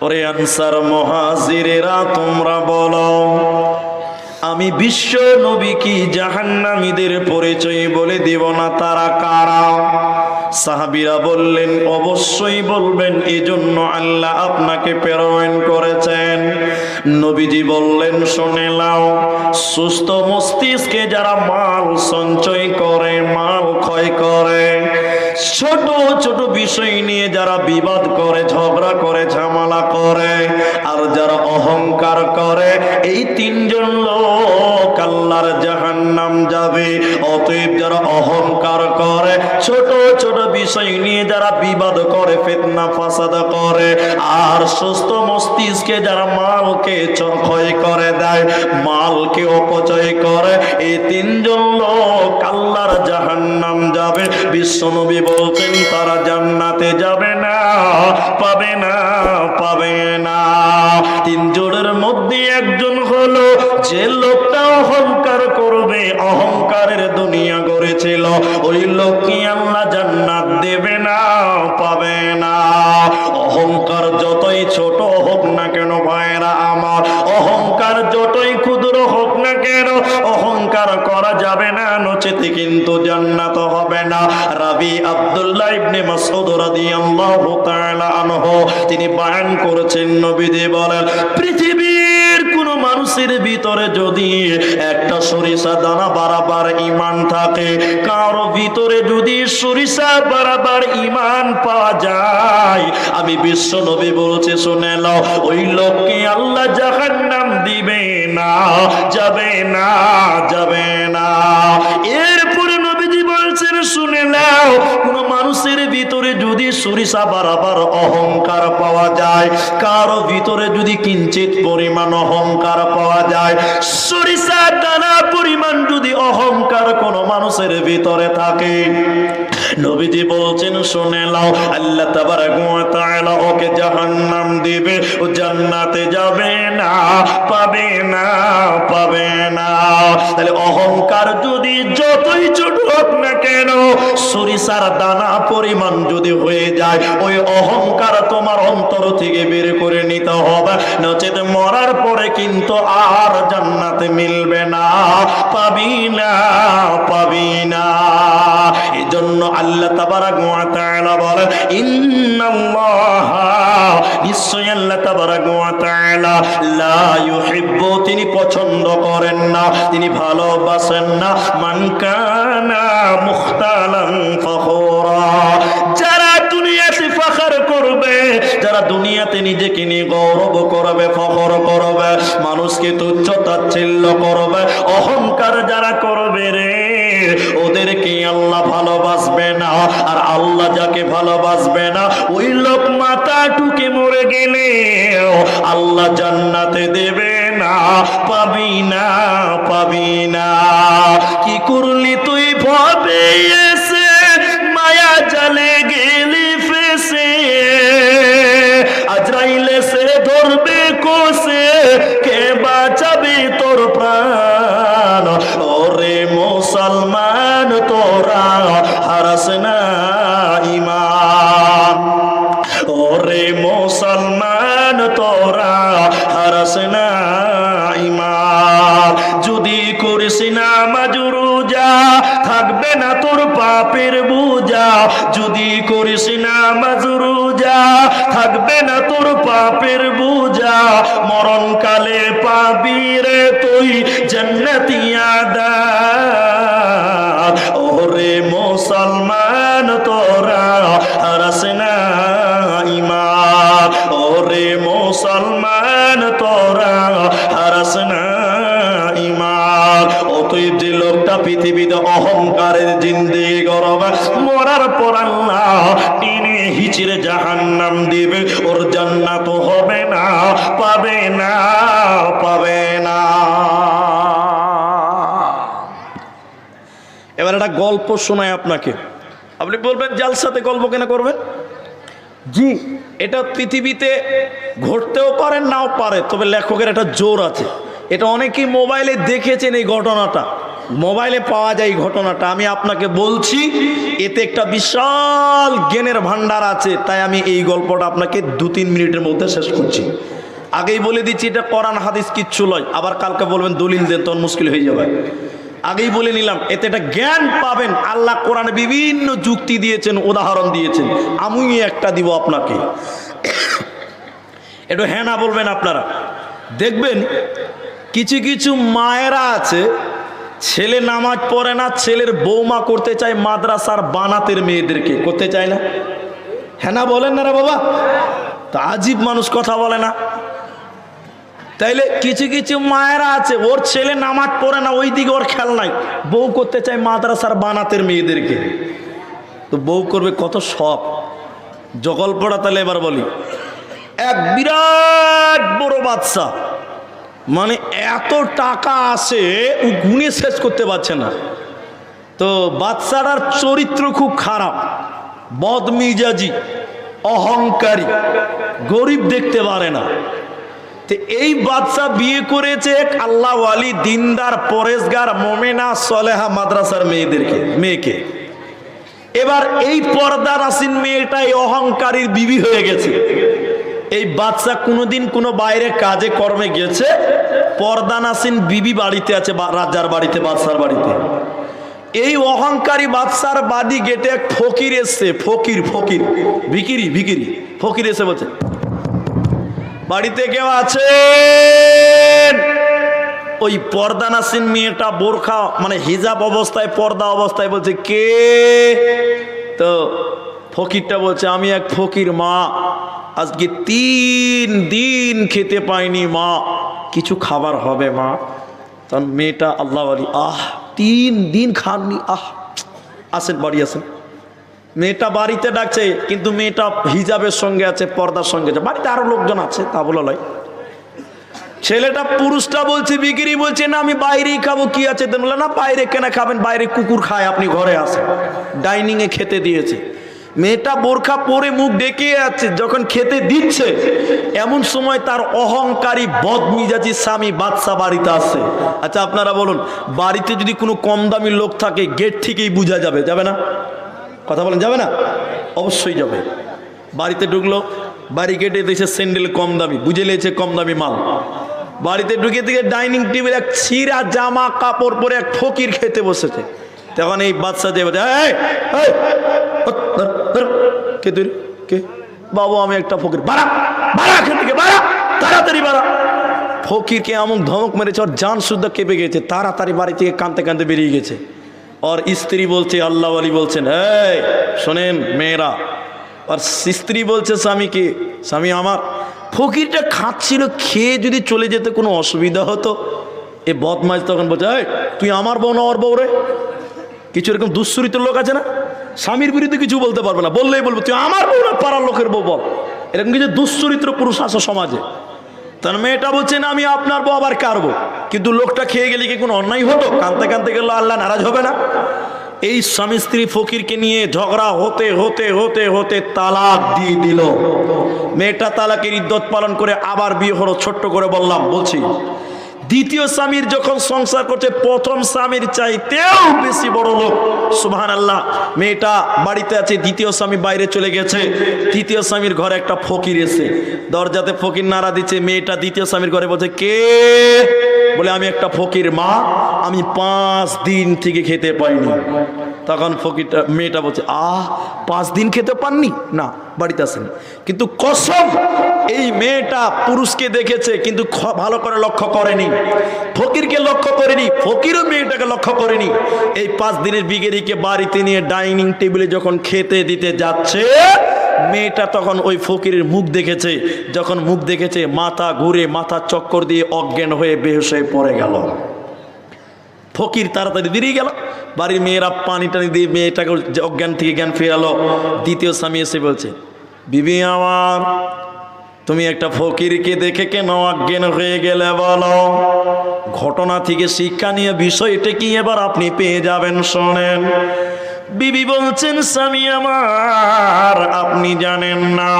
ওরে আনসার মুহাজিরেরা তোমরা বলো, আমি বিশ্ব নবী কি জাহান্নামীদের পরিচয় বলে দিব না? তারা কারা? সাহাবীরা বললেন, অবশ্যই বলবেন, এজন্য আল্লাহ আপনাকে প্রেরণ করেছেন। নবীজি বললেন, শুনে নাও, সুস্থ মস্তিষ্কে যারা মাল সঞ্চয় করে, মাল ক্ষয় করে, ছোট ছোট বিষয় নিয়ে যারা বিবাদ করে, ঝগড়া করে, ঝামেলা করে, আর যারা অহংকার করে, এই তিনজন লোক আল্লাহর জাহান্নাম যাবে। অতএব যারা অহংকার করে, ছোট ছোট বিষয় নিয়ে যারা বিবাদ করে, ফিতনা ফাসাদ করে, আর সুস্থ মস্তিষ্কে যারা মালকে ক্ষয় করে দেয়, মালকে অপচয় করে, এই তিনজন লোক আল্লাহর জাহান্নাম যাবে। বিশ্বনবী বলছেন তারা জান্নাতে যাবে না, পাবে না, পাবে না। তিনজনের মধ্যে একজন হলো যে লোকটা অহংকার করবে, অহংকারের দুনিয়া গড়েছিল, ওই লোককে আল্লাহ জান্নাত দেবে না, পাবে না। অহংকার যতই ছোট হোক না কেন ভাইরা আমার, অহংকার যতই ক্ষুদ্র হোক না কেন, অহংকার করা যাবে না, নচেতে কিন্তু জান্নাত হবে না। রাবি আব্দুল্লাহ ইবনে মাসউদ রাদিয়াল্লাহু তাআলা আনহু তিনি বয়ান করেছেন, নবীজি বলেন, পৃথিবীর কোন মানুষের ভিতরে যদি একটা সরিষা দানা বরাবর ঈমান থাকে, কারো ভিতরে যদি সরিষা বরাবর ঈমান পাওয়া যায়, আমি বিশ্ব নবী বলছি, শুনে নাও, ওই লোককে আল্লাহ জাহান্নাম দিবে না, যাবে না, যাবে না। এরপরে নবীজি বলছেন, শুনে নাও, কোন মানুষের ভিতরে যদি সরিষা বরাবর অহংকার পাওয়া যায়, কারো ভিতরে যদি কিঞ্চিত পরিমাণ অহংকার পাওয়া যায়, সরিষা দানা পরিমাণ যদি অহংকার কোন মানুষের ভিতরে থাকে, নবীজি বলছেন, শুনে নাও, আল্লাহ তাবারাক ওয়া তাআলা ওকে জাহান্নাম দিবে, ও জান্নাতে যাবে না, পাবে না, পাবে না। তাহলে অহংকার যদি যতই ছোট হোক না কেন, সরিষার দানা পরিমাণ যদি হয়ে যায়, ওই অহংকার তোমার অন্তর থেকে বের করে নিতে হবে, নচেত মরার পরে কিন্তু আর জান্নাতে মিলবে না, পাবি না, পাবি না। এজন্য আল্লাহ তাবারাক ওয়া তাআলা বলেন, ইন্নাল্লাহা, নিশ্চয় আল্লাহ তাবারাক ওয়া তাআলা, লা ইউহিব্বু, তিনি পছন্দ করেন না, তিনি ভালোবাসেন না, মান কানা মুখতালান ফখুরা, যারা দুনিয়াতে ফখর করবে, যারা দুনিয়াতে নিজেকে নিয়ে গৌরব করবে, ফখর করবে, মানুষকে তুচ্ছ তাচ্ছিল্য করবে, অহংকার যারা করবে রে, ওদেরকে আল্লাহ ভালোবাসবে না। আর আল্লাহ যাকে ভালোবাসবে না, ওই লোক মাথা টুকে মরে গেলে আল্লাহ জান্নাতে দেবে না, পাবি না, পাবি না। কি করলি তুই ভবে এসে, মায়া জালে গেলি ফেসে, আজরাইলে সে ধরবে কোসে, কে বাঁচাবে তোর প্রাণ? ওরে মুসলমান, তোরা হারাস না ঈমান, ওরে মুসলমান, তোরা হারাস না ঈমান। যদি করিস নামাজ রোজা, থাকবে না তোর পাপের বোঝা, যদি করিস নামাজ রোজা, থাকবে না তোর পাপের বোঝা, মরণকালে পাবি রে তুই জান্নাতি আদাব। ওরে মুসলমান, তোরা হারাস না ঈমান, ওরে মুসলমান, তোরা হারাস না ঈমান। অতএব যে লোকটা পৃথিবীতে অহংকারের জিন্দেগি করবে, মরার পর আল্লাহ টেনে হিচড়ে জাহান্নাম দিবে, ওর জান্নাত হবে না, পাবে না, পাবে না। এবার একটা গল্প শোনায় আপনাকে। আপনি বলবেন, জালসাতে গল্প কেন করবেন? জি, এটা পৃথিবীতে ঘটতেও পারে, নাও পারে, তবে লেখকের একটা জোর আছে। এটা অনেকেই মোবাইলে দেখেছেন এই ঘটনাটা। মোবাইলে পাওয়া যায় এই ঘটনাটা, আমি আপনাকে বলছি, এতে একটা বিশাল জ্ঞানের ভান্ডার আছে। তাই আমি এই গল্পটা আপনাকে 2-3 মিনিটের মধ্যে শেষ করছি। আগেই বলে দিচ্ছি, এটা কোরআন হাদিস কিচ্ছু নয়, আবার কালকে বলবেন দলিল দেন, তখন মুশকিল হয়ে যাবে। আগেই বলে নিলাম, এতে একটা জ্ঞান পাবেন। আল্লাহ কোরআনে বিভিন্ন যুক্তি দিয়েছেন, উদাহরণ দিয়েছেন, আমি একটা দিব আপনাকে। একটু হ্যাঁ না বলবেন আপনারা। দেখবেন কিছু কিছু মায়েরা আছে, ছেলে নামাজ পড়ে না, ছেলের বৌমা করতে চায় মাদ্রাসার বানাতের মেয়েদেরকে, করতে চায় না? হ্যাঁ না বলেন না রে বাবা? তা আজীব মানুষ কথা বলে না। তাইলে কিছু কিছু মায়েরা আছে, ওর ছেলে নামাজ পড়ে না, ওই দিকে ওর খেয়াল নাই, বউ করতে চায় মাদ্রাসার বানাতের মেয়েদেরকে। তো বউ করবে কত শখ, গল্পটা তাহলে এবার বলি। এক বিরাট বড় বাদশা, মানে এত টাকা আসে ও গুণে শেষ করতে পারছে না। তো বাদশাটার চরিত্র খুব খারাপ, বদমিজাজি, অহংকারী, গরিব দেখতে পারে না। তো এই বাদশা বিয়ে করেছে এক আল্লাহওয়ালি, দিনদার, পরেশগার, মোমেনা, সলেহা মাদ্রাসার মেয়েকে। এবার এই পর্দা রাসিন মেয়েটাই অহংকারীর বিবি হয়ে গেছে। এই বাদশা কোনোদিন কোনো বাইরে কাজে কর্মে গেছে, পর্দা নাসিন বিবি বাড়িতে আছে, রাজার বাড়িতে, বাদশার বাড়িতে। এই অহংকারী বাদশার বাড়ি গেটে এক ফকির এসছে, ফকির ভিকিরি ফকির এসে বলছে, বাড়িতে কেউ আছে? ওই পর্দা নাসিন মেয়েটা বোরখা মানে হিজাব অবস্থায়, পর্দা অবস্থায় বলছে, কে? তো ফকিরটা বলছে, আমি এক ফকির মা, আজকে 3 দিন খেতে পাইনি মা, কিছু খাবার হবে মা? তখন মেয়েটা আল্লাহওয়ালি, 3 দিন খাননি, আসেন বাড়ি আসেন। মেয়েটা বাড়িতে ডাকছে, কিন্তু মেয়েটা হিজাবের সঙ্গে আছে, পর্দার সঙ্গে আছে, বাড়িতে আরো লোকজন আছে, তা বলা নয়। ছেলেটা, পুরুষটা বলছে, বিক্রি বলছে, না আমি বাইরেই খাবো, কি আছে? বললো, না বাইরে কেন খাবেন, বাইরে কুকুর খায়, আপনি ঘরে আসেন। ডাইনিং এ খেতে দিয়েছে। মেয়েটা বোরখা পরে মুখ ডেকে আছে, যখন খেতে দিচ্ছে এমন সময় তার অহংকারী বদমিজাজি স্বামী বাদশা বাড়িতে আসে। আচ্ছা আপনারা বলুন, বাড়িতে যদি কোনো কম দামি লোক থাকে, গেট থেকেই বোঝা যাবে, যাবে না? কথা বলেন, যাবে না? অবশ্যই যাবে। বাড়িতে ঢুকলো, বাড়ি গেটে দেখছে স্যান্ডেল কম দামি, বুঝে লেছে কম দামি মাল। বাড়িতে ঢুকে থেকে ডাইনিং টেবিল এক ছিঁড়া জামা কাপড় পরে এক ফকির খেতে বসেছে। তখন এই বাদশা যে কে তুই? কে? বাবু আমি একটা ফকির, বাড়া এখান থেকে, তাড়াতাড়ি বাড়া। ফকিরকে এমন ধমক মেরেছে, ওর জান শুদ্ধ কেঁপে গেছে, তাড়াতাড়ি বাড়ি থেকে কাঁদতে কাঁদতে বেরিয়ে গেছে। और স্ত্রী বলছে, আল্লাহওয়ালি বলছেন, এই শোনেন মেয়েরা, আর স্ত্রী বলছে স্বামীকে, স্বামী আমার, ফকিরটা খাচ্ছিল, খেয়ে যদি চলে যেতে কোনো অসুবিধা হতো। এ বদমাইশ তখন বলছে, এই তুই আমার বউ না ওর বউ রে? কিছু এরকম দুশ্চরিত্র লোক আছে না, স্বামীর বিরুদ্ধে কিছু বলতে পারবে না, বললেই বলবো তুই আমার বউ না পাড়ার লোকের বউ বল। এরকম কিছু দুশ্চরিত্র পুরুষ আছে সমাজে। তার মেয়েটা বলছে, না আমি আপনার বউ, আবার কার বউ? কিন্তু লোকটা খেয়ে গেলে কি কোনো অন্যায় হতো? কাঁদতে কাঁদতে গেল, আল্লাহ নারাজ হবে না? এই স্বামী স্ত্রী ফকিরকে নিয়ে ঝগড়া হতে হতে হতে হতে তালাক দিয়ে দিল। মেয়েটা তালাকের ইদ্যত পালন করে আবার বিয়ে হলো। ছোট্ট করে বলছি, দ্বিতীয় স্বামীর যখন সংসার করছে, প্রথম স্বামীর চাইতেও বেশি বড় লোক, সুবহানাল্লাহ। মেয়েটা বাড়িতে আছে, দ্বিতীয় স্বামী বাইরে চলে গেছে। তৃতীয় স্বামীর ঘরে একটা ফকির এসে দরজাতে ফকির নাড়া দিচ্ছে। মেয়েটা দ্বিতীয় স্বামীর ঘরে বলছে, কে? বলে, আমি একটা ফকির মা, আমি 5 দিন থেকে খেতে পাইনি। তখন মেয়েটা বলছে, 5 দিন খেতে পাননি? না, বাড়িতে আসেন। কিন্তু কসম, এই মেয়েটা পুরুষকে দেখেছে কিন্তু ভালো করে লক্ষ্য করেনি, ফকিরকে লক্ষ্য করেনি, ফকিরও মেয়েটাকে লক্ষ্য করেনি। এই 5 দিনের বিগেরিকে বাড়িতে নিয়ে ডাইনিং টেবিলে যখন খেতে দিতে যাচ্ছে, মেয়েটা তখন ওই ফকিরের মুখ দেখেছে। যখন মুখ দেখেছে, মাথা ঘুরে, মাথা চক্কর দিয়ে অজ্ঞান হয়ে বেহুশ হয়ে পড়ে গেল। ফকির তাড়াতাড়ি বেরিয়ে গেল। বাড়ির মেয়েরা পানি টানি দিয়ে মেয়েটাকে অজ্ঞান থেকে জ্ঞান ফেরালো। দ্বিতীয় স্বামী এসে বলছে, বিবি আমার, তুমি একটা ফকিরকে দেখে কেন অজ্ঞান হয়ে গেলে বলো? ঘটনা থেকে শিক্ষা নিয়ে বিষয়টা কি এবার আপনি পেয়ে যাবেন, শোনেন। বিবি বলছেন স্বামী আমার, আপনি জানেন না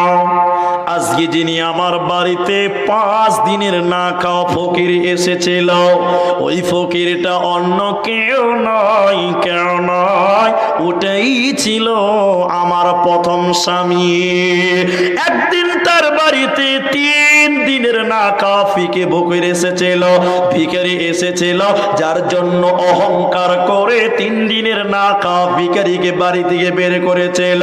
আজকে যিনি আমার বাড়িতে 5 দিনের না খাওয়া ফকির এসেছিল, ওই ফকিরটা অন্য কেউ নয়, কেউ নয়, ওটাই ছিল আমার প্রথম স্বামী। একদিন তার বাড়িতে 3 দিনের না খাওয়া ফকির এসেছিল, ভিখারি এসেছিল, যার জন্য অহংকার করে 3 দিনের না খাওয়া ভিখারিকে বাড়ি থেকে বের করেছিল।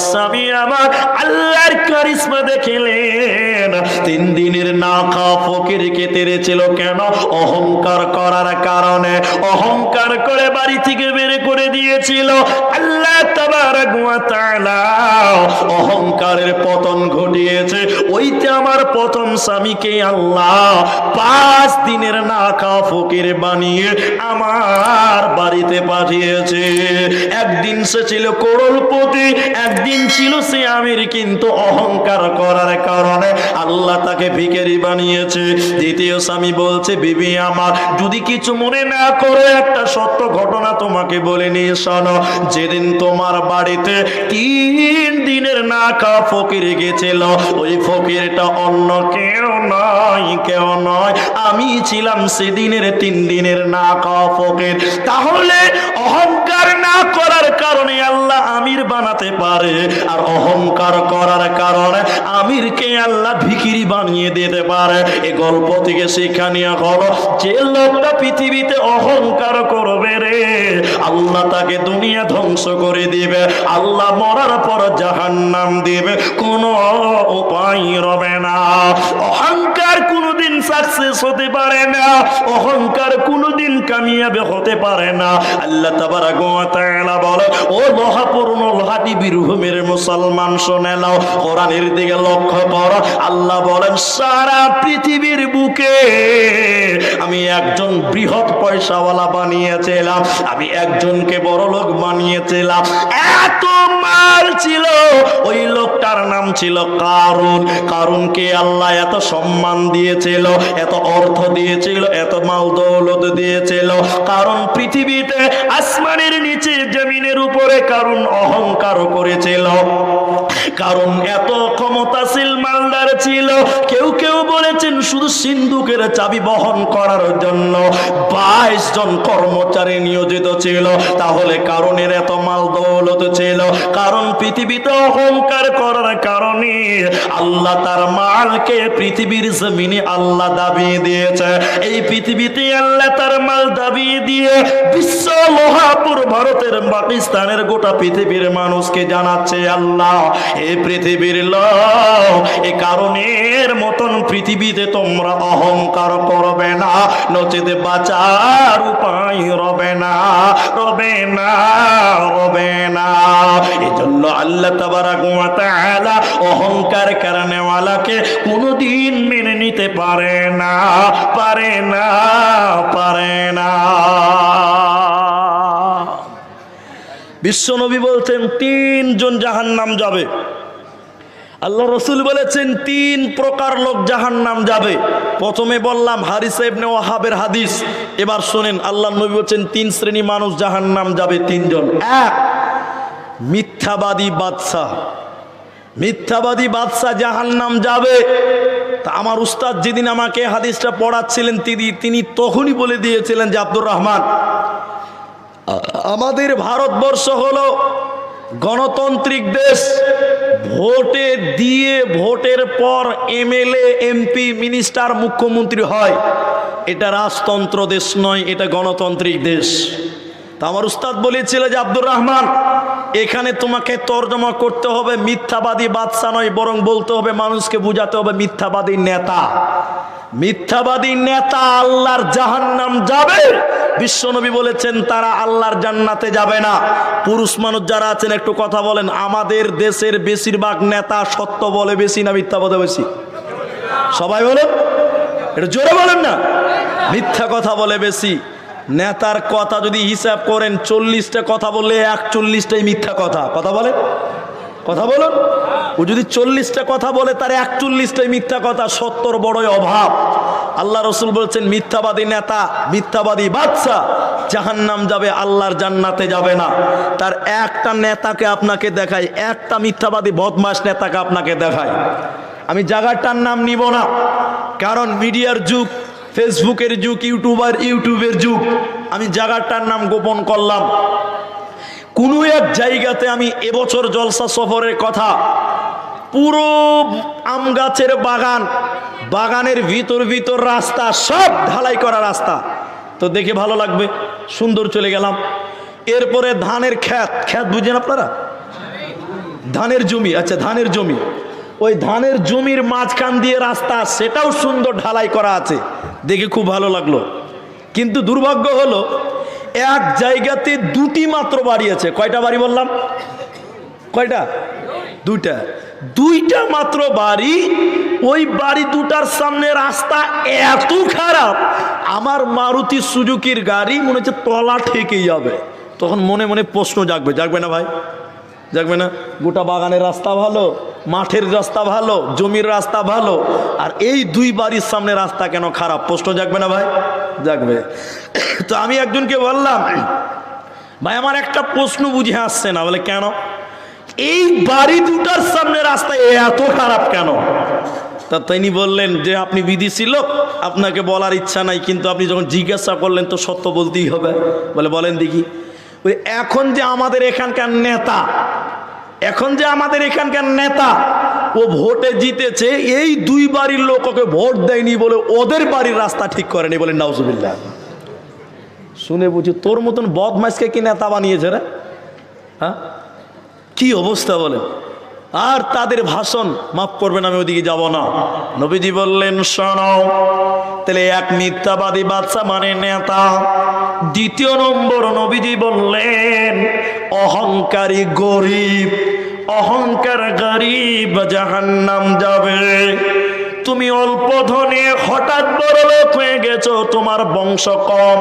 স্বামী আমার আল্লাহর কারিশমা দেখলেন, 3 দিনের না খাওয়া ফকিরকে তেড়েছিল কেন? অহংকার করার কারণে। অহংকার করে বাড়ি থেকে বের করে দিয়েছিল। আল্লাহ তাবারক ওয়া তাআলা অহংকারের পতন ঘটিয়েছে। ওইটা আমার প্রথম স্বামীকে আল্লাহ 5 দিনের না খাওয়া ফকির বানিয়ে আমার বাড়িতে পাঠিয়েছে। একদিন সে ছিল করোড়পতি, একদিন ছিল সে আমির, কিন্তু অহংকার করার কারণে আল্লাহ তাকে ভিখারি বানিয়েছে। দ্বিতীয় স্বামী বলছে, বিবি আমার, যদি কিছু মনে না করে একটা সত্য ঘটনা তোমাকে বলে নিয়ে শোনো। যেদিন তোমার বাড়িতে 3 দিনের না খাওয়া ফকির গেছিল, ওই ফকিরটা অন্য কেউ নয়, কেউ নয়, আমি ছিলাম সেদিনের 3 দিনের না খাওয়া ফকির। তাহলে অহংকার না করার কারণে আল্লাহ আমির বানাতে পারে, আর অহংকার করার কারণে আমিরকে আল্লাহ ভিখিরি বানিয়ে দিতে পারে। এই গল্প থেকে শিক্ষা নিয়ে হলো, যে লোকটা পৃথিবীতে অহংকার করবে রে, আল্লাহ তাকে দুনিয়া ধ্বংস করে দিবে, আল্লাহ মরার পর জাহান্নাম দিবে, কোনো উপায় রবে না। অহংকার কোনোদিন সাকসেস হতে পারে না, অহংকার কোনোদিন কামিয়াবে হতে পারে না। আল্লাহ তাবারক ওয়া তাআলা বলে, ও লোহাপুরনো লোহাটি বীরভূমের মুসলমান শুনে নাও, কোরআনের দিকে লক্ষ্য করো। আল্লাহ বলেন, সারা পৃথিবীর বুকে আমি একজন বৃহৎ পয়সাওয়ালা বানিয়েছিলাম, আমি একজনকে বড় লোক বানিয়েছিলাম। এত মাল ছিল, ওই লোকটার নাম ছিল কারুন। কারুনকে আল্লাহ এত সম্মান দিয়েছিল, এত অর্থ দিয়েছিল, এত মাল দৌলত দিয়েছিল। কারণ পৃথিবীতে আসমানের নিচে জমিনের উপরে কারুন অহংকার করেছিল। কারণ এত ক্ষমতাশীল মালদার ছিল। কেউ কেউ বলেছেন শুধু সিন্ধুকের চাবি বহন করার জন্য 22 জন কর্মচারী নিয়োজিত ছিল। তাহলে কারণের এত মাল দৌলত ছিল। কারণ পৃথিবীতে অহংকার করার কারণে আল্লাহ তার মালকে পৃথিবীর জমিনে আল্লাহ দাবিয়ে দিয়েছে। এই পৃথিবীতে আল্লাহ তার মাল দাবিয়ে দিয়ে বিশ্ব লোহাপুর, ভারতের, পাকিস্তানের, গোটা পৃথিবীর মানুষকে জানাচ্ছে, আল্লাহ এই পৃথিবীর লোক, এ কারণের মতন পৃথিবীতে তোমরা অহংকার করবে না, নচেত বাঁচার উপায় রবে না, রবে না, রবে না। এজন্য আল্লাহ তাবারক ওয়া তাআলা অহংকার কারণেওয়ালাকে কোনোদিন মেনে নিতে পারে না, পারে না, পারে না। বিশ্বনবী বলছেন 3 জন জাহান্নাম যাবে। আল্লাহ রসুল বলেছেন 3 প্রকার লোক জাহান্নাম যাবে। প্রথমে বললাম হারিস ইবনে ওয়াহাবের হাদিস। এবার শুনেন, আল্লাহ নবী বলেছেন 3 শ্রেণী মানুষ জাহান্নাম যাবে, 3 জন। 1, মিথ্যাবাদী বাদশা। মিথ্যাবাদী বাদশা জাহান্নাম যাবে। তা আমার উস্তাদ যেদিন আমাকে হাদিসটা পড়াচ্ছিলেন, তিনি তখনই বলে দিয়েছিলেন যে, আব্দুর রহমান, আমাদের ভারতবর্ষ হলো গণতান্ত্রিক দেশ। ভোটে দিয়ে ভোটের পর এমএলএ, এমপি, মিনিস্টার, মুখ্যমন্ত্রী হয়। এটা রাজতন্ত্র দেশ নয়, এটা গণতান্ত্রিক দেশ। তা আমার উস্তাদ বলেছিল যে, আব্দুর রহমান, এখানে তোমাকে তর্জমা করতে হবে মিথ্যাবাদী বাদশা নয়, বরং বলতে হবে, মানুষকে বুঝাতে হবে মিথ্যাবাদী নেতা। মিথ্যাবাদী নেতা আল্লাহর জাহান্নাম যাবে। বিশ্বনবী বলেছেন তারা আল্লাহর জান্নাতে যাবে না। পুরুষ মানুষ যারা আছেন একটু কথা বলেন, আমাদের দেশের বেশিরভাগ নেতা সত্য বলে বেশি না মিথ্যা বলে বেশি? সবাই বলেন, এটা জোরে বলেন না। মিথ্যা কথা বলে বেশি। নেতার কথা যদি হিসাব করেন, 40টা কথা বললে 41টাই মিথ্যা কথা। কথা বলে, কথা বলুন। ও যদি 40টা কথা বলে, তার 41টাই মিথ্যা কথা। সত্যর বড়ই অভাব। আল্লাহ রসুল বলছেন মিথ্যাবাদী নেতা, মিথ্যাবাদী বাদশা জাহান্নাম যাবে, আল্লাহর জান্নাতে যাবে না। তার একটা নেতাকে আপনাকে দেখায়, একটা মিথ্যাবাদী বদমাশ নেতাকে আপনাকে দেখায়। আমি জায়গাটার নাম নিব না, কারণ মিডিয়ার যুগ, ফেসবুকের যুগ, ইউটিউবের যুগ। আমি জায়গাটার নাম গোপন করলাম। কোনো এক জায়গাতে আমি এবছর জলসা সফরের কথা, পুরো আম গাছের বাগান, বাগানের ভিতর রাস্তা সব ঢালাই করা রাস্তা, তো দেখে ভালো লাগবে, সুন্দর চলে গেলাম। এরপরে ধানের ক্ষেত বুঝেন আপনারা, ধানের জমি, আচ্ছা ধানের জমি, ওই ধানের জমির মাঝখান দিয়ে রাস্তা, সেটাও সুন্দর ঢালাই করা আছে, দেখে খুব ভালো লাগলো। কিন্তু দুর্ভাগ্য হলো এক জায়গাতে দুটি মাত্র বাড়ি আছে। কয়টা বাড়ি বললাম? কয়টা? দুইটা মাত্র বাড়ি। ওই বাড়ি দুটার সামনে রাস্তা এত খারাপ, আমার মারুতি সুজুকির গাড়ি মনে হচ্ছে তলা ঠেকেই যাবে। তখন মনে মনে প্রশ্ন জাগবে না ভাই? জাগবে না? গোটা বাগানের রাস্তা ভালো, মাঠের রাস্তা ভালো, জমির রাস্তা ভালো, আর এই দুই বাড়ির সামনে রাস্তা কেন খারাপ? প্রশ্ন জাগবে না ভাই? জাগবে। তো আমি একজনকে বললাম, ভাই আমার একটা প্রশ্ন বুঝে আসছে না। বলে কেন? এই বাড়ি দুটার সামনে রাস্তা এত খারাপ কেন? তা তিনি বললেন যে আপনি বিদেশি লোক, আপনাকে বলার ইচ্ছা নাই, কিন্তু আপনি যখন জিজ্ঞাসা করলেন তো সত্য বলতেই হবে। বলে বলেন দেখি। ওই এখন যে আমাদের এখানকার নেতা, ও ভোটে জিতেছে, এই দুই বাড়ির লোক ওকে ভোট দেয়নি বলে ওদের বাড়ির রাস্তা ঠিক করেনি। বলেন নাউজুবিল্লাহ। শুনে বুঝি তোর মতন বদমাইশকে কি নেতা বানিয়েছে রে? হ্যাঁ, কি অবস্থা বলে। আর তাদের ভাষণ, মাফ করবেন আমি ওদিকে যাব না। নবীজি বললেন শোনো, তাহলে এক মিথ্যাবাদী বাদশা মানে নেতা। দ্বিতীয় নম্বর নবীজি বললেন অহংকারী গরিব, অহংকার গরিব জাহান্নাম যাবে। তুমি অল্প ধনে হঠাৎ বড় লোক হয়ে গেছো, তোমার বংশ কম,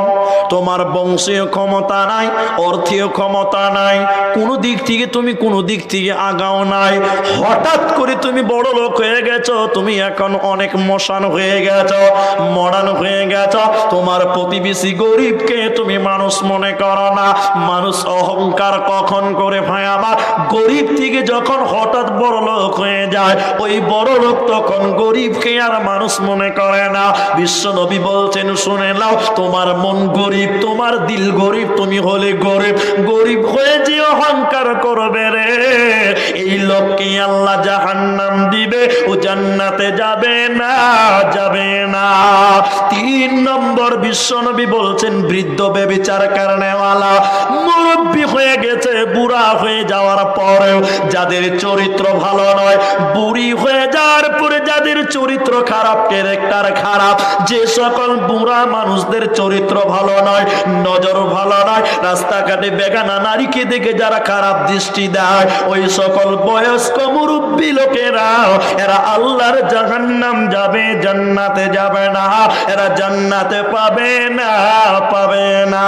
তোমার বংশীয় ক্ষমতা নাই, অর্থীয় ক্ষমতা নাই, কোনো দিক থেকে আগাও নাই, হঠাৎ করে তুমি বড় লোক হয়ে গেছো, তুমি এখন অনেক মশান হয়ে গেছো, মডার্ন হয়ে গেছো, তোমার প্রতিবেশী গরিবকে তুমি মানুষ মনে করো না। মানুষ অহংকার কখন করে ভাই আমার? গরিব থেকে যখন হঠাৎ বড় লোক হয়ে যায়, ওই বড় লোক তখন গরিব কে আর মানুষ মনে করে না। বিশ্ব নবী বলছেন শুনে নাও, তোমার মন গরিব, তোমার দিল গরিব, তুমি হলে গরিব হয়ে যে অহংকার করবে রে, এই লোককে আল্লাহ জাহান্নাম দিবে, ও জান্নাতে যাবে না। 3 নম্বর বিশ্ব নবী বলছেন বৃদ্ধ ব্যভিচার কারণেওয়ালা, মুরব্বী হয়ে গেছে, বুড়া হয়ে যাওয়ার পরেও যাদের চরিত্র ভালো নয়, বুড়ি হয়ে যাওয়ার পরে যাদের চরিত্র খারাপ, ক্যারেক্টার খারাপ, যে সকল বুড়া মানুষদের চরিত্র ভালো নয়, নজর ভালো নয়, রাস্তাঘাটে বেগানা নারীকে দেখে যারা খারাপ দৃষ্টি দেয়, ওই সকল বয়স্ক মুরব্বী লোকেরা, এরা আল্লাহর জাহান্নাম যাবে, জান্নাতে যাবে না, এরা জান্নাতে পাবে না।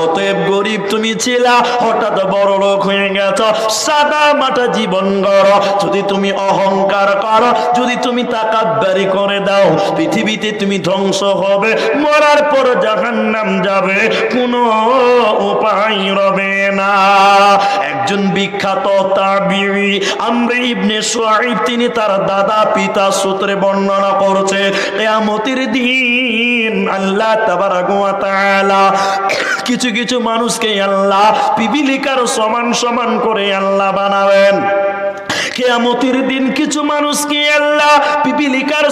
অতএব গরিব তুমি ছিলা, হঠাৎ বড় লোক হয়ে গেছ, সাদা মাটা জীবন গড়, যদি তুমি অহংকার করো, যদি তুমি তাকাব্বুরি করে দাও, পৃথিবীতে তুমি ধ্বংস হবে, মরার পর জাহান্নাম যাবে, কোনো উপায় রবে না। একজন বিখ্যাত তাবিঈ আমর ইবনে শুআইব, তিনি তার দাদা পিতা সূত্রে বর্ণনা করছে, কিয়ামতের দিন আল্লাহ তাবারাকা ওয়া তাআলা কিছু মানুষকে আল্লাহ পিপিলিকার সমান করে আল্লাহ বানাবেন। কিয়ামতের দিন কিছু মানুষকে আল্লাহ পিপিলিকার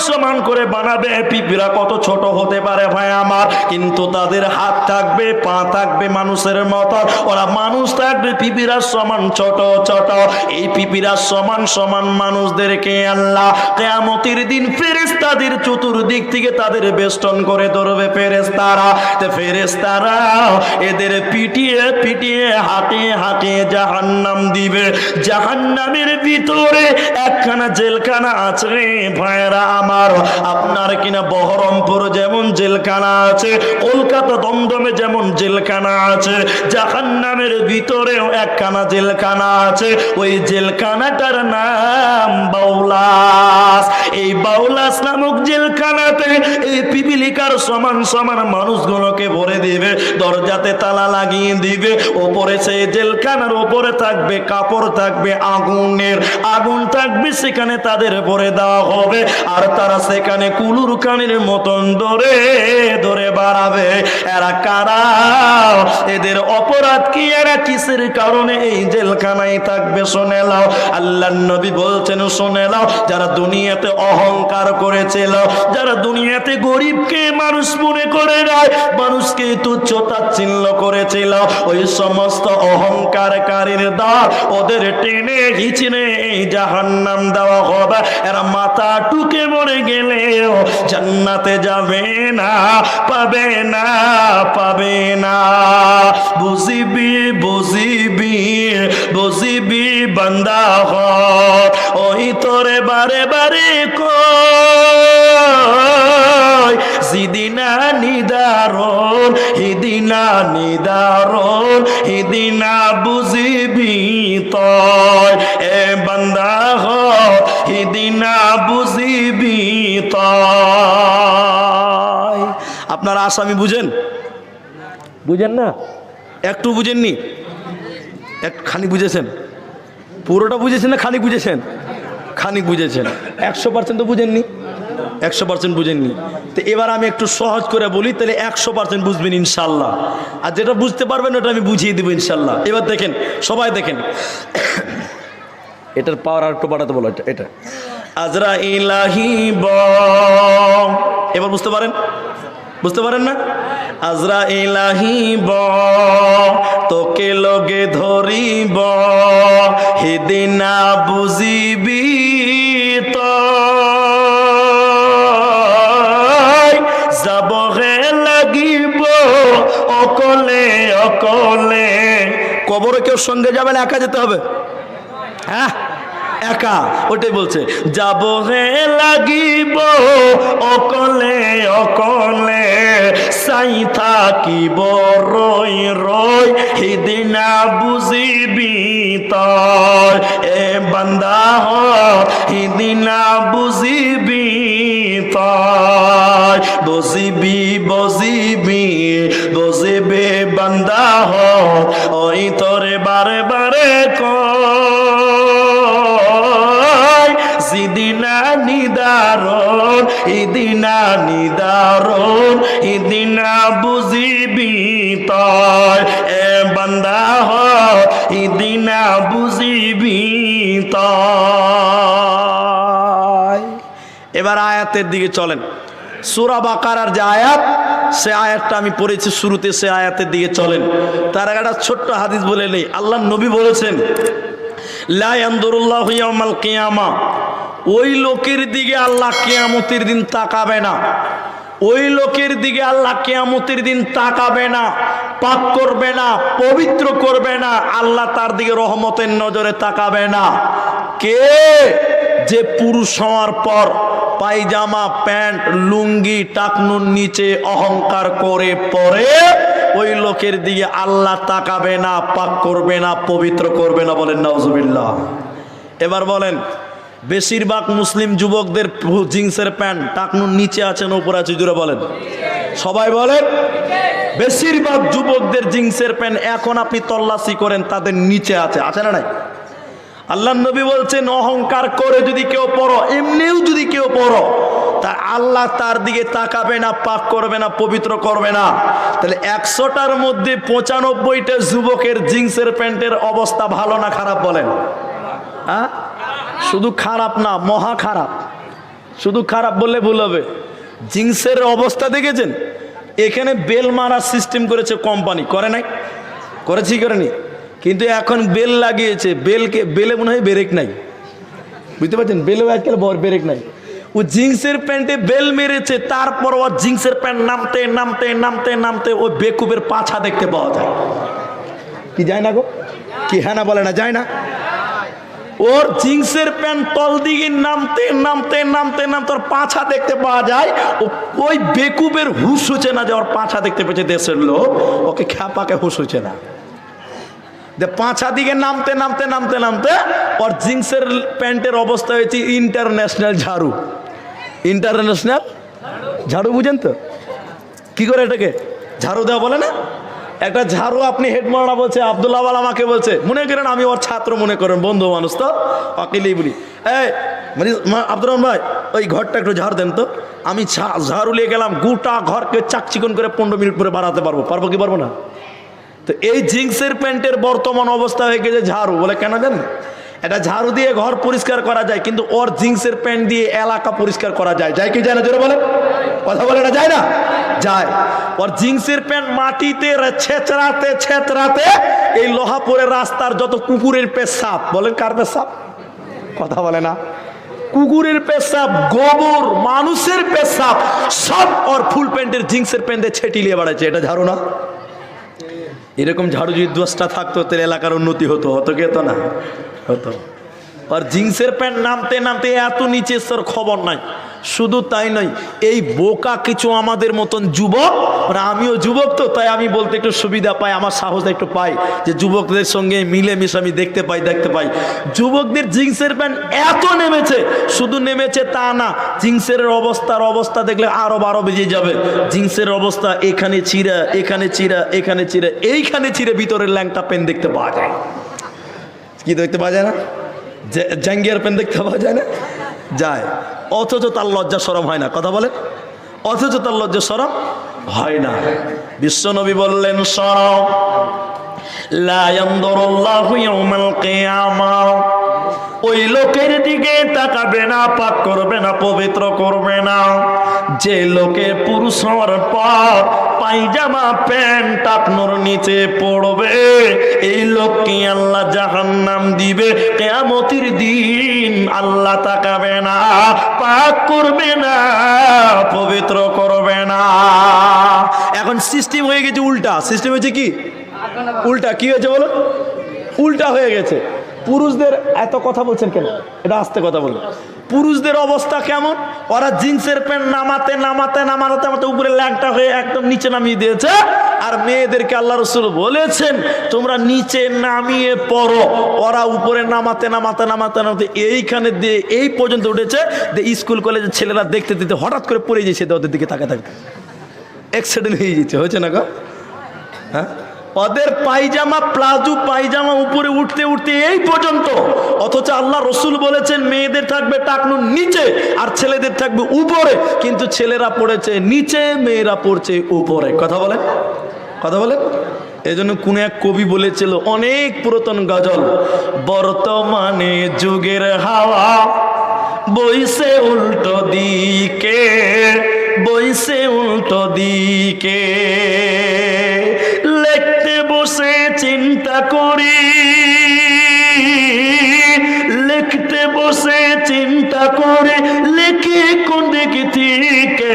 সমান করে বানাবে। পিপিরা কত ছোট হতে পারে ভাই আমার, কিন্তু তাদের হাত থাকবে, পা থাকবে মানুষের মতো, ওরা মানুষ থাকবে পিপিরা সমান ছোট। এই পিপিরা সমান মানুষদেরকে আল্লাহ কিয়ামতের দিন ফেরেশতাদের চতুর্দিক থেকে তাদের বেষ্টন করে ধরবে ফেরেশতারা এদের পিটিয়ে হাঁটিয়ে জাহান্নাম দিবে। জাহান্নামের ভিতরে একখানা জেলখানা আছে ভাইরা আমার। আপনার কিনা বহরমপুর যেমন জেলখানা আছে, কলকাতা দমদমে যেমন জেলখানা আছে, জাহান্নামের ভিতরেও একখানা জেলখানা আছে। ওই জেলখানাটার নাম বাউলাস। এই বাউলাস নামক জেলখানাতে এই পিপিলিকার সমান সমান মানুষগুলোকে ভরে দিবে, দরজাতে তালা লাগিয়ে দিবে। ওপরে সেই জেলখানার ওপরে থাকবে কাপড়, থাকবে আগুনের, আগুন থাকবে, সেখানে তাদের ভরে দেওয়া হবে। আর তারা সেখানে কুলুর কানের মতন ধরে ধরে বাড়াবে। এরা কারা? এদের অপরাধ কি? এরা কিসের কারণে এই জেলখানায় থাকবে? শুনে নাও, আল্লাহর নবী বলছেন শুনে নাও, যারা দুনিয়াতে অহংকার করেছিল, যারা দুনিয়াতে গরিবকে মানুষ মনে করে নাই, মানুষকে তুচ্ছ তাচ্ছিল্য করেছিল, ওই সমস্ত অহংকারকারীর দল ওদের টেনে হিচড়ে এই জাহান্নাম দেওয়া হবে। এরা মাথা টুকে মরে গেলেও জান্নাতে যাবে না, পাবে না, পাবে না। বুঝিবি বুঝিবি বুঝিবি বান্দা হক, ওই তোরে বারে বারে কই জিদিনা নিদারণ, হিদিনা নিদারণ, হিদিনা বুঝিবি তয়। এ বান্দা হক হিদিনা বুঝিবি তয়। আপনারা আসামি বুঝেন? বুঝেন না? একটু বুঝেননি? খানিক বুঝেছেন? পুরোটা বুঝেছেন না খানিক বুঝেছেন? খানিক বুঝেছেন। 100% তো বুঝেননি, 100% বুঝেননি। তো এবার আমি একটু সহজ করে বলি, তাহলে 100% বুঝবেন ইনশাল্লাহ। আর যেটা বুঝতে পারবেন ওটা আমি বুঝিয়ে দেবো ইনশাল্লাহ। এবার দেখেন, সবাই দেখেন, এটার পাওয়ার আর একটু বাড়াতে বলো। এটা আজরাইল আহিব, এবার বুঝতে পারেন? বুঝতে পারেন না? আজরাইল আহিব, তোকে লগে ধরিব, হিদিনা বুঝিবি তো যাবহে লাগিব অকলে অকলে। কবরে কেউ সঙ্গে যাবেন, একা যেতে হবে? হ্যাঁ, একা। ওটাই বলছে, যাব হে লাগিব অকলে অকলে, সাই থাকিব রই রই, হিদিনা বুঝিবি তয়। এ বান্দা হক হিদিনা বুঝিবি তয়। বুঝিবি বুঝিবি বুঝিবি বান্দা হক, ওই তোরে বারে বারে কয় জিদিনা নিদারণ, ইদিনা নিদারণ, ইদিনা বুঝিবি তয়। এ বান্দা হক ইদিনা বুঝিবি তয়। এবার আয়াতের দিকে চলেন। সূরা বাকারার যে আয়াত, সে আয়াতটা আমি পড়েছি শুরুতে, সে আয়াতের দিকে চলেন। তার একটা ছোট্ট হাদিস বলে নেই। আল্লাহর নবী বলেছেন, লা ইয়ানদুরুল্লাহু ইয়াওমাল কিয়ামা, ওই লোকের দিকে আল্লাহ কিয়ামতের দিন তাকাবে না, ওই লোকের দিকে আল্লাহ কিয়ামতের দিন তাকাবে না, পাক করবে না, পবিত্র করবে না, আল্লাহ তার দিকে রহমতের নজরে তাকাবে না। কে? যে পুরুষ হওয়ার পর পায়জামা, প্যান্ট, লুঙ্গি টাকনুর নিচে অহংকার করে পরে, ওই লোকের দিকে আল্লাহ তাকাবে না, পাক করবে না, পবিত্র করবে না। বলেন নাউজুবিল্লাহ। এবার বলেন, বেশিরভাগ মুসলিম যুবকদের জিন্সের প্যান্ট টাকনুর নিচে আছে না উপরে আছে? জুড়ে বলেন, সবাই বলেন। বেশিরভাগ যুবকদের জিন্সের প্যান্ট এখন আপনি তল্লাশি করেন তাদের নিচে আছে, আছে না নাই? আল্লাহ নবী বলছেন, অহংকার করে যদি কেউ পড়ো, এমনিও যদি কেউ পড়ো, তা আল্লাহ তার দিকে তাকাবে না, পাক করবে না, পবিত্র করবে না। তাহলে 100টার মধ্যে 95টা যুবকের জিন্সের প্যান্টের অবস্থা ভালো না খারাপ? বলেন। হ্যাঁ, শুধু খারাপ না, মহা খারাপ। শুধু খারাপ বললে ভুল হবে। জিন্সের অবস্থা দেখেছেন? এখানে বেল মারার সিস্টেম করেছে কোম্পানি, করে নাই? করেছি, করেনি? কিন্তু এখন বেল লাগিয়েছে, বেলে মনে হয় ব্রেক নাই, বুঝতে পারছেন? বেলেও আজকাল ব্রেক নাই। ও জিন্সের প্যান্টে বেল মেরেছে, তারপর ও জিন্সের প্যান্ট নামতে নামতে নামতে নামতে ও বেকুবের পাছা দেখতে পাওয়া যায়। কি যায় না গো? কি হ্যাঁ না বলে না? যায় না? ওর জিন্সের প্যান্ট তল দিকে নামতে নামতে নামতে নামতে ওর পাছা দেখতে পাওয়া যায়। ওই বেকুবের হুশ হচ্ছে না যে ওর পাছা দেখতে পেয়েছে দেশের লোক, ওকে খ্যাপাকে হুশ হচ্ছে না। পাঁচা দিকে নামতে নামতে নামতে নামতে ওর জিন্সের প্যান্টের অবস্থা হয়েছে ইন্টারন্যাশনাল ঝাড়ু। ইন্টারন্যাশনাল ঝাড়ু বুঝেন তো কি করে এটাকে ঝাড়ু দেওয়া বলে না? একটা ঝাড়ু আপনি হেড মারা বলছে, আব্দুল্লাহ আমাকে বলছে, মনে করেন আমি ওর ছাত্র মনে করেন, বন্ধু মানুষ তো অকেলেই বলি, এই মানে আব্দুর রহমান ভাই ওই ঘরটা একটু ঝাড় দেন তো। আমি ঝাড়ু নিয়ে গেলাম, গোটা ঘরকে চাকচিকন করে 15 মিনিট পরে বাড়াতে পারবো কি পারবো না? তো এই জিন্সের প্যান্টের বর্তমান অবস্থা হয়ে গেছে ঝাড়ু। বলে কেন জানেন? এটা ঝাড়ু দিয়ে ঘর পরিষ্কার করা যায়, কিন্তু ওর জিন্সের প্যান্ট দিয়ে এলাকা পরিষ্কার করা যায়। যায় কি যায় না? জোরে বলে, কথা বলে না, যায় না? যায়। ওর জিন্সের প্যান্ট মাটিতে ছেঁচড়াতে ছেঁচড়াতে এই লোহাপুরের রাস্তার যত কুকুরের পেশাব, বলেন কার পেশাব? কথা বলে না। কুকুরের পেশাব, গোবর, মানুষের পেশাব সব ওর ফুল প্যান্টের জিন্সের প্যান্টে ছেটিলিয়ে বেড়াচ্ছে। এটা ঝাড়ু না? এরকম ঝাড়ু যদি 10টা থাকতো তাহলে এলাকার উন্নতি হতো কি হতো না? হতো। আর জিন্সের প্যান্ট নামতে নামতে এত নিচে তোর খবর নাই। শুধু তাই নয়, এই বোকা কিছু আমাদের মতন যুবক, মানে আমিও যুবক তো, তাই আমি বলতে একটু সুবিধা পাই, আমার সাহস একটু পাই যে যুবকদের সঙ্গে মিলেমিশে আমি দেখতে পাই। যুবকদের জিন্সের প্যান্ট এত নেমেছে, শুধু নেমেছে তা না, জিন্সের অবস্থা দেখলে আরো 12 বেজে যাবে। জিন্সের অবস্থা এখানে চিরা, এখানে চিরা, এখানে চিরা, এইখানে চিরে ভিতরের ল্যাংটা প্যান্ট দেখতে পাওয়া যায়। কি দেখতে পাওয়া যায় না? জাঙ্গিয়ার প্যান্ট দেখতে পাওয়া যায় না? যায়। অথচ তার লজ্জা শরম হয় না। কথা বলে, অথচ তার লজ্জা শরম হয় না। বিশ্বনবী বললেন, শরম লা ইয়ানদুরুল্লাহু ইয়াউমাল কিয়ামাহ, ওই লোকের দিকে তাকাবে না, পাক করবে না, পবিত্র করবে না, যে লোকে পুরুষ হওয়ার পর পায়জামা প্যান্ট টাকনোর নিচে পড়বে, এই লোককে আল্লাহ জাহান্নাম দিবে। কিয়ামতের দিন আল্লাহ তাকাবে না, পাক করবে না, পবিত্র করবে না। এখন সিস্টেম হয়ে গেছে উল্টা। সিস্টেম হয়েছে কি? উল্টা। কি হয়েছে বলো? উল্টা হয়ে গেছে। পুরুষদের এত কথা বলছেন কেন? এটা আস্তে কথা বলুন। পুরুষদের অবস্থা কেমন? ওরা জিন্সের প্যান্ট নামাতে নামাতে নামাতে নামাতে উপরে ল্যাংটা হয়ে একদম নিচে নামিয়ে দিয়েছে। আর মেয়েদেরকে আল্লাহ রসুল বলেছেন তোমরা নিচে নামিয়ে পড়ো। ওরা উপরে নামাতে নামাতে নামাতে নামাতে এইখানে দিয়ে এই পর্যন্ত উঠেছে যে স্কুল কলেজের ছেলেরা দেখতে দিতে হঠাৎ করে পড়ে যাচ্ছে, ওদের দিকে তাকাতে অ্যাক্সিডেন্ট হয়ে যাচ্ছে। হয়েছে না গো? হ্যাঁ, ওদের পায়জামা, প্লাজো পায়জামা উপরে উঠতে উঠতে এই পর্যন্ত। অথচ আল্লাহ রসুল বলেছেন মেয়েদের থাকবে টাকনুর নিচে আর ছেলেদের থাকবে উপরে, কিন্তু ছেলেরা পড়েছে নিচে, মেয়েরা পড়ছে উপরে। কথা বলেন, কথা বলেন। এই জন্য কোন এক কবি বলেছিল, অনেক পুরাতন গজল, বর্তমানে যুগের হাওয়া বইছে উল্টো দিকে, বইছে উল্টো দিকে, লিখতে বসে চিন্তা করি, লিখতে বসে চিন্তা করে লিখি কোন দিক থেকে,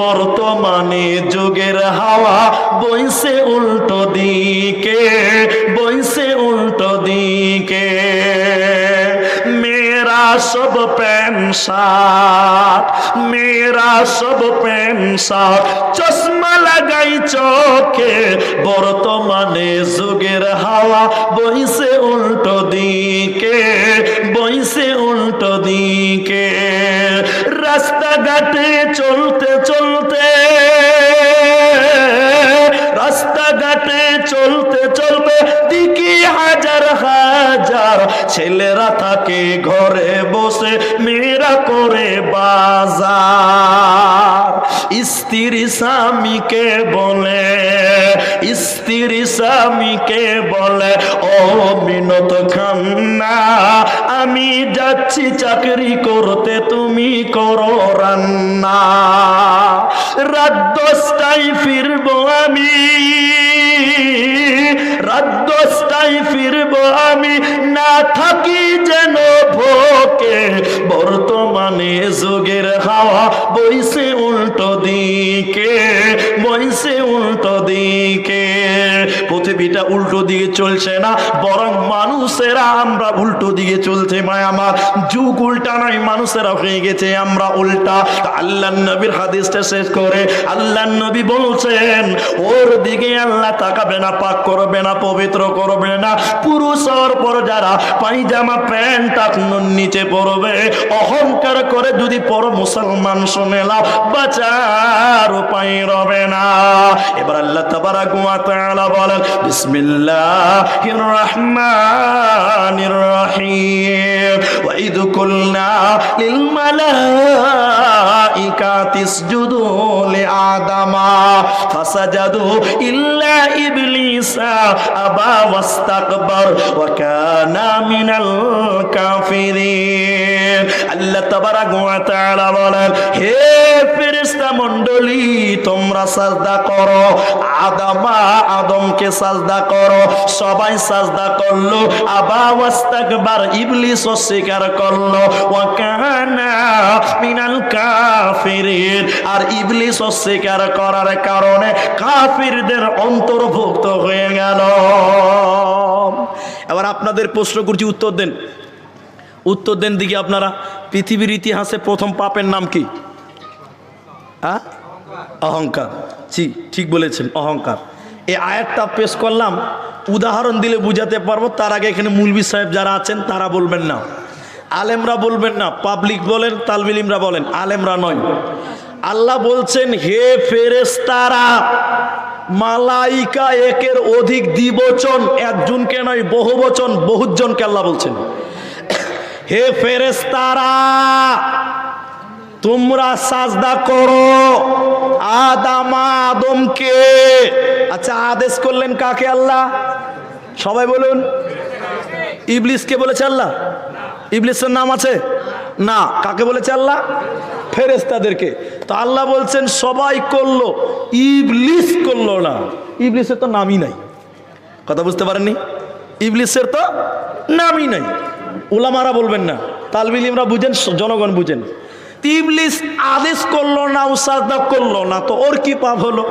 বর্তমানে যুগের হাওয়া বইছে উল্টো দিকে, বইছে উল্টো দিকে। मेरा सब पैन साथ, मेरा सब पैन साथ, चश्मा लगाई चोखे, বর্তমানে যুগের হাওয়া বইছে উল্টো দিকে, বইছে উল্টো দিকে। রাস্তাঘাটে চলতে চলতে, রাস্তাঘাটে চলতে চলতে দেখি হাজার হাজার ছেলেরা থাকে ঘরে বসে, মেয়েরা করে বাজার। স্ত্রী স্বামীকে বলে, স্ত্রী স্বামীকে বলে, ও মিনত খান্না আমি যাচ্ছি চাকরি করতে, তুমি করো রান্না। রাত 10টায় ফিরবো আমি, রাত 10টায় ফিরবো আমি, না থাকি যেন ভোকে, বর্তমানে যুগের হাওয়া বইছে উল্টো দিকে, হয়েছে উল্টো দিকে। পৃথিবীটা উল্টো দিকে চলছে না, বরং মানুষেরা আমরা উল্টো দিকে চলছে। মায় আমার যুগ উল্টা নয়, মানুষেরা হয়ে গেছে আমরা উল্টা। আল্লাহর নবীর হাদিসটা শেষ করে আল্লাহর নবী বলছেন, ওর দিকে আল্লাহ তাকাবে না, পাক করবে না, পবিত্র করবে না। পুরুষ হওয়ার পর যারা পায়জামা প্যান্ট আপনার নিচে পড়বে, অহংকার করে যদি পর মুসলমান শুনে নাও, বাঁচার উপায় রবে না। এবার আল্লাহ তাবারাক ওয়া তাআলা বলেন, বিসমিল্লাহির রহমানির রহিম, ওয়া ইয কুলনা লিল মালাইকাতি ইসজুদু লিআদামা ফাসাজাদু ইল্লা ইবলিসা আবা ওয়াস্তাকবার ওয়া কানা মিনাল কাফিরিন। আল্লাহ তাবারাক ওয়া তাআলা বলেন, হে ফেরেশতা মণ্ডলী, তোমরা সাজদা করো। আদমকে সাজদা করো। সবাই সাজদা করলো। আবা ওয়াস্তাকবার, ইবলিস অস্বীকার করলো। ওয়া কানা মিনাল কাফিরিন, আর ইবলিস অস্বীকার করার কারণে কাফিরদের অন্তর্ভুক্ত হয়ে গেল। এবার আপনাদের প্রশ্ন করছি, উত্তর দেন। উত্তর দেন দিকে আপনারা। পৃথিবীর ইতিহাসে প্রথম পাপের নাম কি? অহংকার। ঠিক বলেছেন, অহংকার। এই আয়াতটা পেশ করলাম, উদাহরণ দিলে বুঝাতে পারবো। তার আগে এখানে মুলবি সাহেব যারা আছেন তারা বলবেন না, আলেমরা বলবেন না, পাবলিক বলেন, তালবিল ইলমরা বলেন, আলেমরা নয়। আল্লাহ বলছেন, হে ফেরেশতারা, মালাইকা একের অধিক দ্বিবচন, একজনকে নয়, বহু বচন, বহুজনকে আল্লাহ বলছেন। হে ফেরেশতারা, তোমরা সাজদা করো আদমকে। আচ্ছা, আদেশ করলেন কাকে? আল্লাহ। সবাই বলুন। ইবলিসকে বলেছে আল্লাহ? ইবলিসের নাম আছে না? কাকে বলেছে আল্লাহ? ফেরেশতাদেরকে। তো আল্লাহ বলছেন সবাই করলো, ইবলিস করলো না। ইবলিসের তো নামই নাই। কথা বুঝতে পারেননি? ইবলিসের তো নামই নাই। উলামারা বলবেন না, তালবিল ইলমরা বুঝেন, জনগণ বুঝেন। ইবলিস আদেশ করলো না, সাজদা করলো না, তো ওর কি পাপ হলো?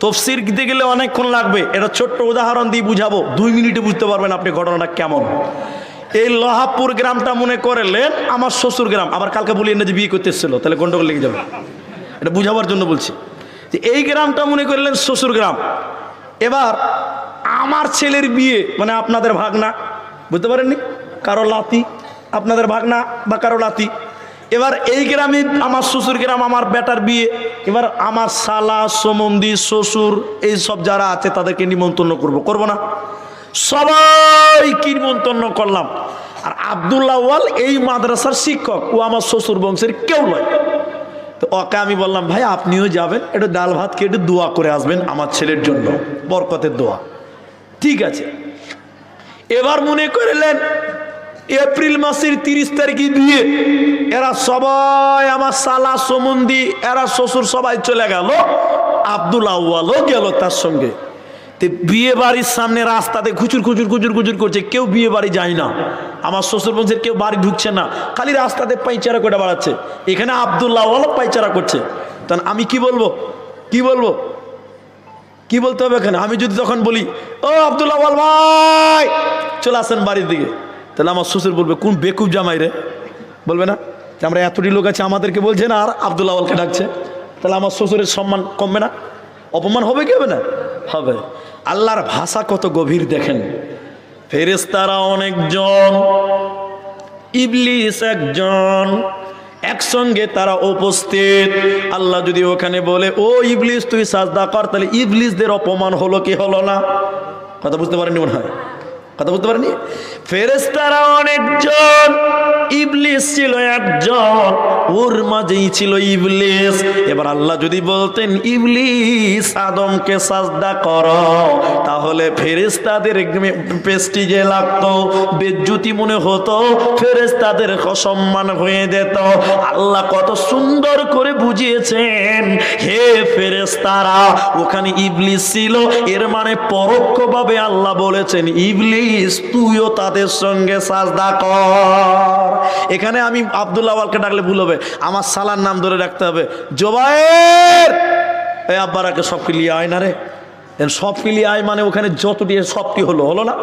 তাফসীর দিতে গেলে অনেকক্ষণ লাগবে। এটা ছোট্ট উদাহরণ দিয়ে বুঝাবো, 2 মিনিটে বুঝতে পারবেন আপনি ঘটনাটা কেমন। এই লোহাপুর গ্রামটা মনে করলেন আমার শ্বশুর গ্রাম। আবার কালকে বলি না যে বিয়ে করতে এসেছিল, তাহলে গন্ডগোল লেগে যাবে। এটা বুঝাবার জন্য বলছি যে এই গ্রামটা মনে করলেন শ্বশুর গ্রাম। এবার আমার ছেলের বিয়ে, মানে আপনাদের ভাগনা, বুঝতে পারেননি, কারো লাতি, আপনাদের ভাগনা বা কারো লাতি। এবার এই গ্রামে আমার শ্বশুর গ্রাম, আমার বেটার বিয়ে। এবার আমার শালা, সমন্ধি, শ্বশুর, এই সব যারা আছে তাদেরকে নিমন্ত্রণ করবো না? সবাইকে নিমন্ত্রণ করলাম। আর আব্দুল্লাহ ওয়াল এই মাদ্রাসার শিক্ষক, ও আমার শ্বশুর বংশের কেউ নয়। তো ওকে আমি বললাম, ভাই আপনিও যাবেন, একটু ডাল ভাত খেয়ে একটু দোয়া করে আসবেন আমার ছেলের জন্য, বরকতের দোয়া। ঠিক আছে। এবার মনে করলেন এপ্রিল মাসের 30 তারিখে বিয়ে। এরা সবাই, আমার শালা, সমন্ধি, এরা শ্বশুর সবাই চলে গেল। আব্দুল্লাহ ওয়ালও গেল তার সঙ্গে। বিয়ে বাড়ির সামনে রাস্তাতে খুচুর করছে, কেউ বিয়ে বাড়ি যায় না। আমার শ্বশুর বংশের কেউ বাড়ি ঢুকছে না, খালি রাস্তাতে পাইচারা করে বাড়াচ্ছে। এখানে আব্দুল্লাহ ওয়ালও পাইচারা করছে। তখন আমি কি বলবো? কি বলতে হবে এখানে? আমি যদি তখন বলি, ও আব্দুল্লাহ ওয়াল ভাই চলে আসেন বাড়ির দিকে, তাহলে আমার শ্বশুর বলবে, কোন বেকুব জামাই রে? বলবে না যে আমরা এতটি লোক আছে, আমাদেরকে বলছে না, আর আব্দুল্লাহ ওয়ালকে ডাকছে। তাহলে আমার শ্বশুরের সম্মান কমবে না? অপমান হবে কি হবে না? হবে। আল্লাহর ভাষা কত গভীর দেখেন। ফেরেশতারা অনেকজন, ইবলিস একজন, একসঙ্গে তারা উপস্থিত। আল্লাহ যদি ওখানে বলে, ও ইবলিস তুই সাজদা কর, তাহলে ইবলিসদের অপমান হলো কি হলো না? কথা বুঝতে পারেননি মনে হয়? কথা বুঝতে পারেননি? ফেরেশতারা অনেকজন, ইবলিস ছিল একজন, ওর মাঝেই ছিল ইবলিস। এবার আল্লাহ যদি বলতেন ইবলিস আদমকে সাজদা করো, তাহলে ফেরেশতাদের প্রেস্টিজে লাগতো, বেজ্জতি মনে হতো, ফেরেশতাদের অসম্মান হয়ে যেত। আল্লাহ কত সুন্দর করে বুঝিয়েছেন, হে ফেরেশতারা, ওখানে ইবলিস ছিল, এর মানে পরোক্ষভাবে আল্লাহ বলেছেন ইবলিস তুইও তাদের সঙ্গে সাজদা কর। এখানে আমি আব্দুল্লাহ ওয়ালকে ডাকলে ভুল হবে, আমার সালার নাম ধরে রাখতে হবে, জোবায়ের এই আব্বারাকে সব কিলিয়ে আয় না রে, সব কিলিয়ে আয় মানে ওখানে যতটি সবটি হলো না,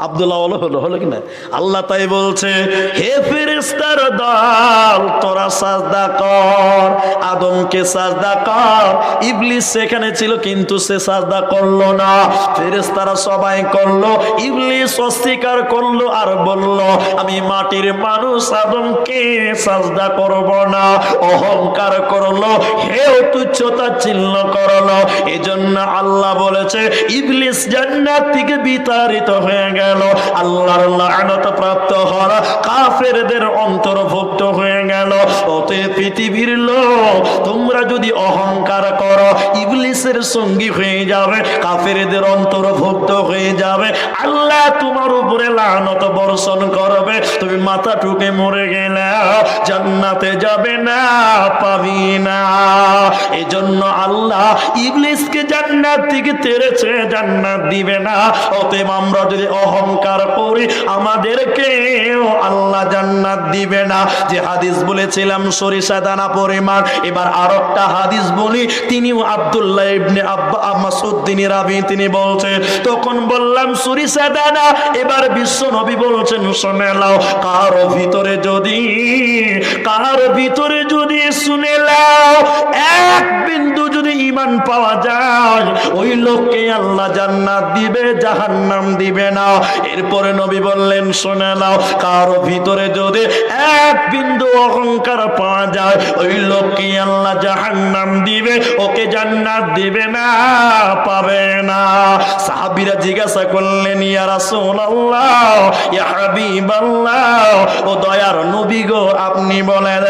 আব্দুল্লাহ হলো কিনা? আল্লাহ তাই বলছে, হে ফেরেশতার দল, তোরা সাজদা কর, আদমকে সাজদা কর। ইবলিস সেখানে ছিল কিন্তু সে সাজদা করলো না। ফেরেশতারা সবাই করলো, ইবলিস অস্বীকার করলো আর বলল, আমি মাটির মানুষ, আদমকে সাজদা করব না। অহংকার করলো, হেও তুচ্ছতা চিহ্ন করলো। এজন্য আল্লাহ বলেছে, ইবলিস জান্নাত থেকে বিতাড়িত হয়ে গেল। আল্লাহর লানত প্রাপ্ত হওয়া কাফেরদের অন্তর্ভুক্ত হয়ে গেল। অতএব পৃথিবীর লোক, তোমরা যদি অহংকার করো, ইবলিসের সঙ্গী হয়ে যাবে, কাফেরদের অন্তর্ভুক্ত হয়ে যাবে। আল্লাহ তোমার উপরে লানত বর্ষণ করবে, তুমি মাথা ঠুকে মরে গেলে জান্নাতে যাবে না, পাবি না। এজন্য আল্লাহ ইবলিসকে জান্নাত থেকে তেড়েছে, জান্নাত দিবে না। অতএব আমরা যদি অহংকার করি, আমাদেরকে আল্লাহ জান্নাত দিবে না। যে হাদিস বলেছিলাম সরিষা দানা পরিমাণ, এবার আরেকটা হাদিস বলি। তিনিও আব্দুল্লাহ ইবনে মাসউদ তিনি রাবী, তিনি বলছেন, তখন বললাম সরিষা দানা। এবার বিশ্ব নবী বলছেন, শুনে নাও, কার ভিতরে যদি শুনে নাও এক বিন্দু যদি ঈমান পাওয়া যায়, ওই লোককে আল্লাহ জান্নাত দিবে, জাহান্নাম দিবে না। এরপরে নবী বললেন, শুনে নাও, কারো ভিতরে যদি এক বিন্দু অহংকার পাওয়া যায়, ওই লোককে আল্লাহ জাহান্নাম দিবে, ওকে জান্নাত দিবে না, পাবে না। সাহাবীরা জিজ্ঞাসা করলেন, ইয়া রাসূলুল্লাহ, ইয়া হাবিবাল্লাহ, ও দয়ার নবী গো, আপনি বলেন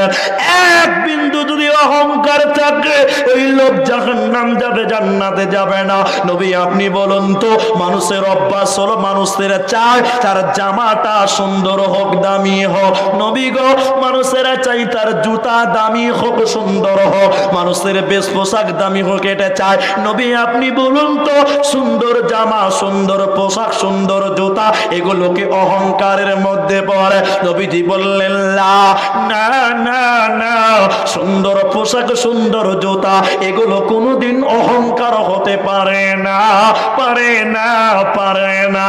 এক বিন্দু যদি অহংকার থাকে, ওই লোক জাহান্নাম যাবে, জান্নাতে যাবে না। নবী আপনি বলুন তো, মানুষের অভ্যাস হলো, মানুষেরা চায় তার জামাটা সুন্দর হোক, দামি হোক। নবী গো, মানুষেরা চাই তার জুতা দামি হোক, সুন্দর হোক, মানুষের বেশ পোশাক দামি হোক, এটা চায়। নবী আপনি বলুন তো, সুন্দর জামা, সুন্দর পোশাক, সুন্দর জুতা, এগুলোকে অহংকারের মধ্যে পড়ে? নবীজি বললেন, না না না, সুন্দর পোশাক, সুন্দর জুতা, এগুলো কোনোদিন অহংকার হতে পারে না, পারে না, পারে না।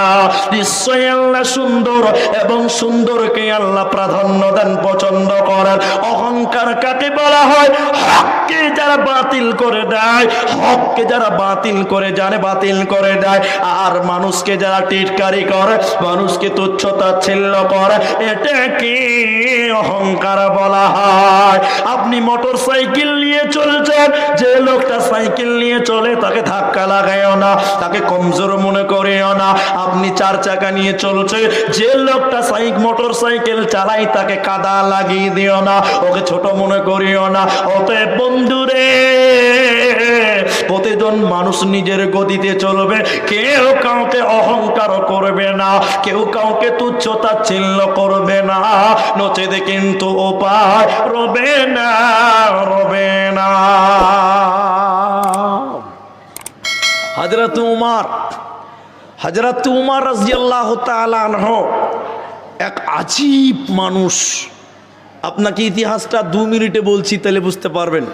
নিশ্চয়ই আল্লাহ সুন্দর, এবং সুন্দরকে আল্লাহ প্রাধান্য দেন, পছন্দ করেন। অহংকার কাকে বলা হয়? হককে যারা বাতিল করে দেয়, হককে যারা বাতিল করে জানে, বাতিল করে দেয়, আর মানুষকে যারা টিটকারি করে, মানুষকে তুচ্ছ-তাচ্ছিল্য করে, এটাকে অহংকার বলা হয়। আপনি মোটর সাইকেল নিয়ে চলছেন, যে লোকটা সাইকেল নিয়ে চলে তাকে ধাক্কা লাগাইও না, তাকে কমজোর মনে করিও না। আপনি চার চাকা নিয়ে চলছে, যে লোকটা মোটর সাইকেল চালায় তাকে কাদা লাগিয়ে দিও না, ওকে ছোট মনে করিও না। অতএব বন্ধুরে, প্রতিজন মানুষ নিজের গতিতে চলবে, কেউ কাউকে অহংকার করবে না, কেউ কাউকে তুচ্ছ-তাচ্ছিল্য করবে না, নচেতে কিন্তু উপায় রবে না, রবে না। হযরত উমর রাদিয়াল্লাহু তাআলা আনহু এক আজীব মানুষ। আপনাকে ইতিহাসটা 2 মিনিটে বলছি, তাহলে বুঝতে পারবেন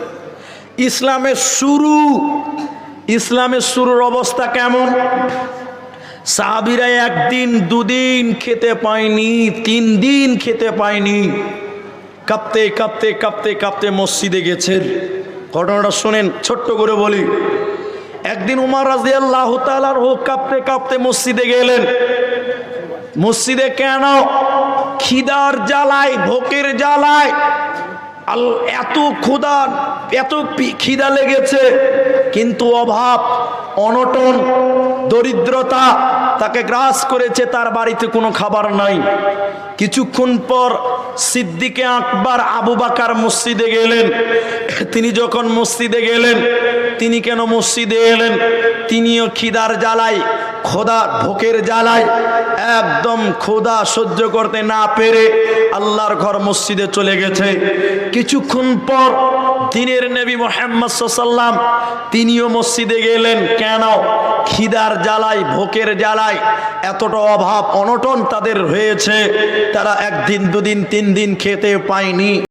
ইসলামের শুরুর অবস্থা কেমন। সাহাবীরা একদিন, দুদিন খেতে পায়নি, 3 দিন খেতে পায়নি, কাঁপতে কাঁপতে কাঁপতে কাঁপতে মসজিদে গেছেন। ঘটনাটা শুনেন, ছোট্ট করে বলি। একদিন উমর রাদিয়াল্লাহু তাআলা কাঁপতে কাঁপতে মসজিদে গেলেন। মসজিদে কেন? খিদার জ্বালায়, ভোকের জ্বালায়, এত ক্ষুধা, এত খিদা লেগেছে, কিন্তু অভাব, অনটন, দরিদ্রতা তাকে গ্রাস করেছে, তার বাড়িতে কোনো খাবার নাই। কিছুক্ষণ পর সিদ্দিকে আকবর আবু বকর মসজিদে গেলেন। তিনি যখন মসজিদে গেলেন, তিনি কেন মসজিদে এলেন? তিনিও খিদার জ্বালায়, ভোকের জ্বালায়, একদম ক্ষুধা সহ্য করতে না পেরে আল্লাহর ঘর মসজিদে চলে গেছে। কিছুক্ষণ পর দিনের নবী মুহাম্মদ সাল্লাল্লাহু আলাইহি ওয়াসাল্লাম তিনিও মসজিদে গেলেন। কেন? খিদার জ্বালায়, ভোকের জ্বালায়, এতটা অভাব অনটন তাদের হয়েছে, তারা 1 দিন, 2 দিন, 3 দিন খেতে পায়নি।